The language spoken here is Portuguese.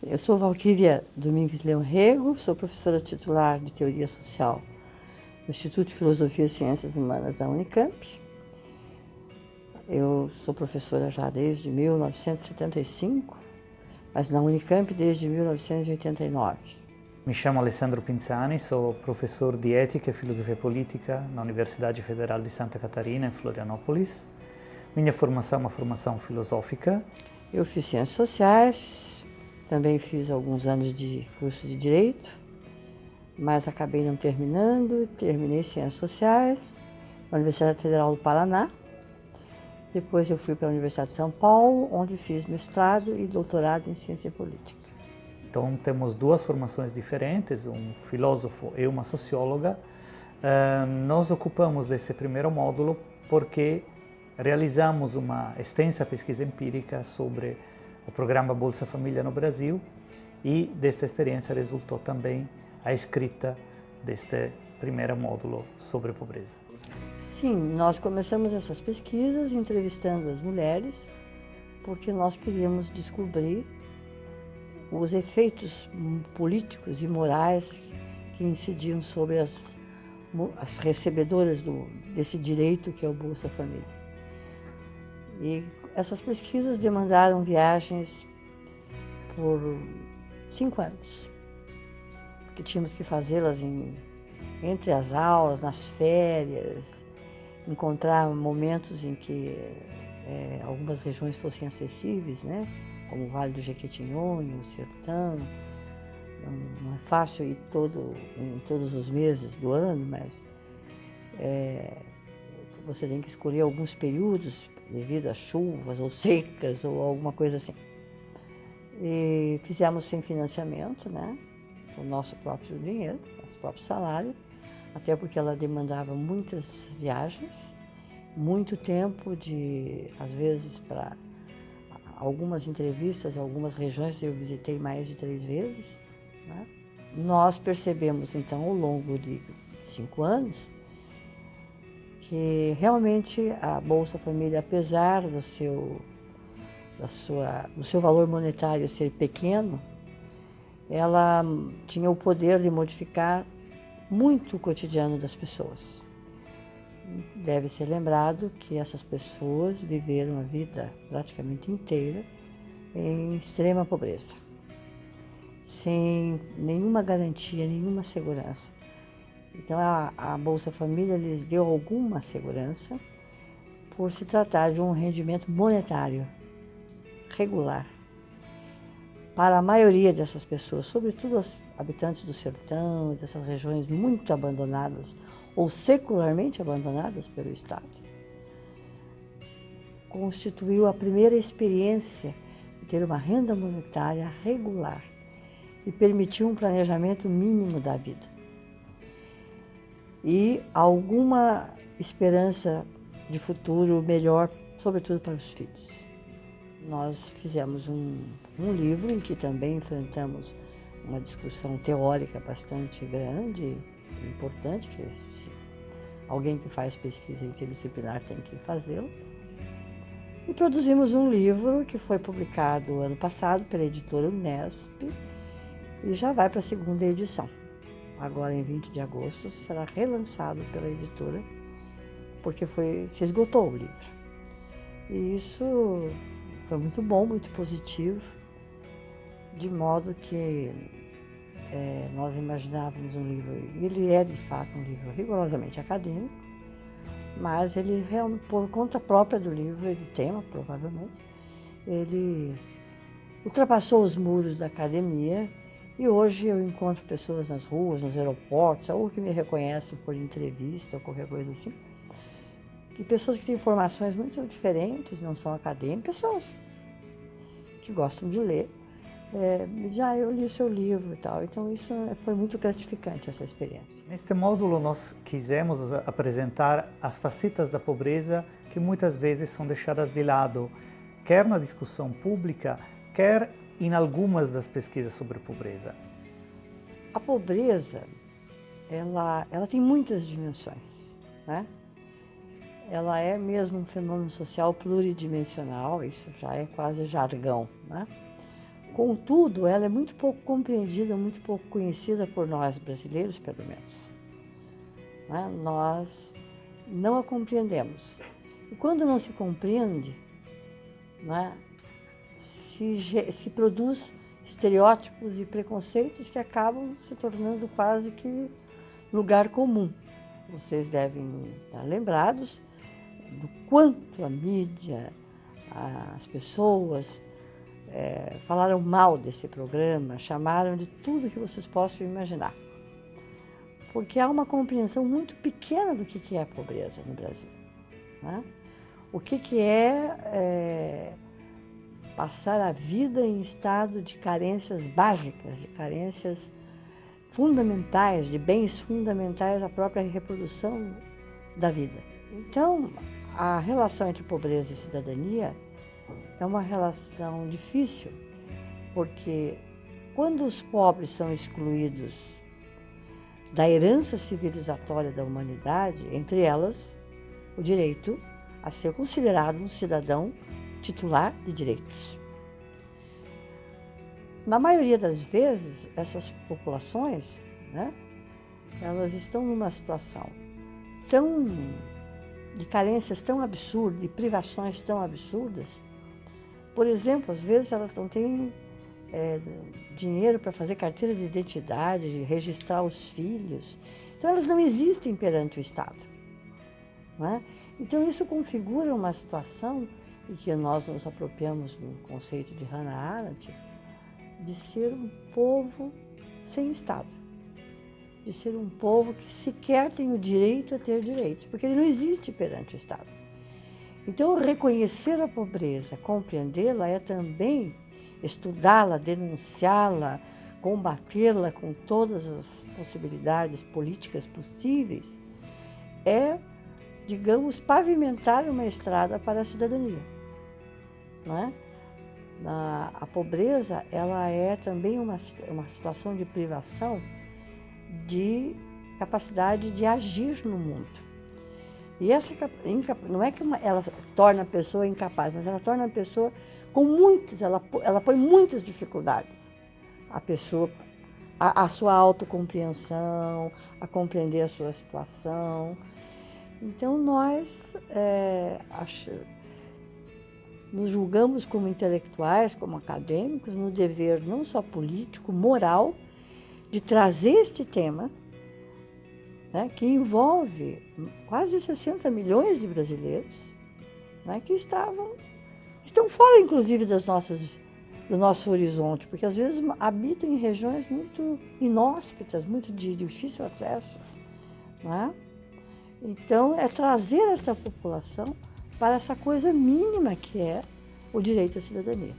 Eu sou Valquíria Domingues Leão Rego, sou professora titular de Teoria Social no Instituto de Filosofia e Ciências Humanas da Unicamp. Eu sou professora já desde 1975, mas na Unicamp desde 1989. Mi chamo Alessandro Pinzani, sou professor de Ética e Filosofia Política na Universidade Federal de Santa Catarina, em Florianópolis. Minha formação é uma formação filosófica. Eu fiz Ciências Sociais, também fiz alguns anos de curso de Direito, mas acabei não terminando. Terminei Ciências Sociais na Universidade Federal do Paraná. Depois eu fui para a Universidade de São Paulo, onde fiz mestrado e doutorado em Ciência Política. Então temos duas formações diferentes, um filósofo e uma socióloga. Nós ocupamos desse primeiro módulo porque realizamos uma extensa pesquisa empírica sobre o programa Bolsa Família no Brasil e desta experiência resultou também a escrita deste primeiro módulo sobre pobreza. Sim, nós começamos essas pesquisas entrevistando as mulheres porque nós queríamos descobrir os efeitos políticos e morais que incidiam sobre as recebedoras desse direito que é o Bolsa Família. E essas pesquisas demandaram viagens por 5 anos, porque tínhamos que fazê-las entre as aulas, nas férias, encontrar momentos em que algumas regiões fossem acessíveis, né? Como o Vale do Jequitinhonha, o Sertão. Não é fácil ir em todos os meses do ano, mas você tem que escolher alguns períodos devido a chuvas ou secas ou alguma coisa assim. E fizemos sem financiamento, né? Com o nosso próprio dinheiro, nosso próprio salário, até porque ela demandava muitas viagens, muito tempo às vezes, para algumas entrevistas, algumas regiões eu visitei mais de 3 vezes, né? Nós percebemos, então, ao longo de 5 anos, que realmente a Bolsa Família, apesar do seu valor monetário ser pequeno, ela tinha o poder de modificar muito o cotidiano das pessoas. Deve ser lembrado que essas pessoas viveram a vida praticamente inteira em extrema pobreza, sem nenhuma garantia, nenhuma segurança. Então a Bolsa Família lhes deu alguma segurança por se tratar de um rendimento monetário regular. Para a maioria dessas pessoas, sobretudo os habitantes do sertão e dessas regiões muito abandonadas ou secularmente abandonadas pelo Estado, constituiu a primeira experiência de ter uma renda monetária regular e permitiu um planejamento mínimo da vida e alguma esperança de futuro melhor, sobretudo para os filhos. Nós fizemos um livro em que também enfrentamos uma discussão teórica bastante grande e importante, que alguém que faz pesquisa interdisciplinar tem que fazê-lo. E produzimos um livro que foi publicado ano passado pela editora Unesp e já vai para a 2ª edição. Agora, em 20 de agosto, será relançado pela editora, porque se esgotou o livro. E isso foi muito bom, muito positivo, de modo que nós imaginávamos um livro, ele é de fato um livro rigorosamente acadêmico, mas ele realmente, por conta própria do livro e do tema, provavelmente, ele ultrapassou os muros da academia e hoje eu encontro pessoas nas ruas, nos aeroportos, ou que me reconhecem por entrevista ou qualquer coisa assim, e pessoas que têm formações muito diferentes, não são acadêmicas, pessoas que gostam de ler, me dizem, eu li o seu livro e tal. Então isso foi muito gratificante, essa experiência. Neste módulo nós quisemos apresentar as facetas da pobreza que muitas vezes são deixadas de lado, quer na discussão pública, quer em algumas das pesquisas sobre pobreza. A pobreza, ela tem muitas dimensões, né? Ela é mesmo um fenômeno social pluridimensional, isso já é quase jargão, né? Contudo, ela é muito pouco compreendida, muito pouco conhecida por nós brasileiros, pelo menos. Né? Nós não a compreendemos. E quando não se compreende, né, se produz estereótipos e preconceitos que acabam se tornando quase que lugar comum. Vocês devem estar lembrados do quanto a mídia, as pessoas falaram mal desse programa, chamaram de tudo que vocês possam imaginar. Porque há uma compreensão muito pequena do que é a pobreza no Brasil. Né? O que é passar a vida em estado de carências básicas, de carências fundamentais, de bens fundamentais à própria reprodução da vida. Então, a relação entre pobreza e cidadania é uma relação difícil, porque quando os pobres são excluídos da herança civilizatória da humanidade, entre elas o direito a ser considerado um cidadão titular de direitos. Na maioria das vezes, essas populações, né, elas estão numa situação de carências tão absurdas, de privações tão absurdas. Por exemplo, às vezes elas não têm dinheiro para fazer carteira de identidade, de registrar os filhos. Então, elas não existem perante o Estado. Não é? Então, isso configura uma situação em que nós nos apropriamos do conceito de Hannah Arendt, de ser um povo sem Estado, de ser um povo que sequer tem o direito a ter direitos, porque ele não existe perante o Estado. Então, reconhecer a pobreza, compreendê-la, é também estudá-la, denunciá-la, combatê-la com todas as possibilidades políticas possíveis, é, digamos, pavimentar uma estrada para a cidadania. Não é? A pobreza, ela é também uma situação de privação de capacidade de agir no mundo. E essa não é que ela torna a pessoa incapaz, mas ela torna a pessoa com muitas, ela põe muitas dificuldades. A pessoa, a sua autocompreensão, a compreender a sua situação. Então nós nos julgamos como intelectuais, como acadêmicos, no dever não só político, moral, de trazer este tema, né, que envolve quase 60 milhões de brasileiros, né, que estão fora, inclusive, do nosso horizonte, porque às vezes habitam em regiões muito inóspitas, muito de difícil acesso. Né? Então, é trazer essa população para essa coisa mínima que é o direito à cidadania.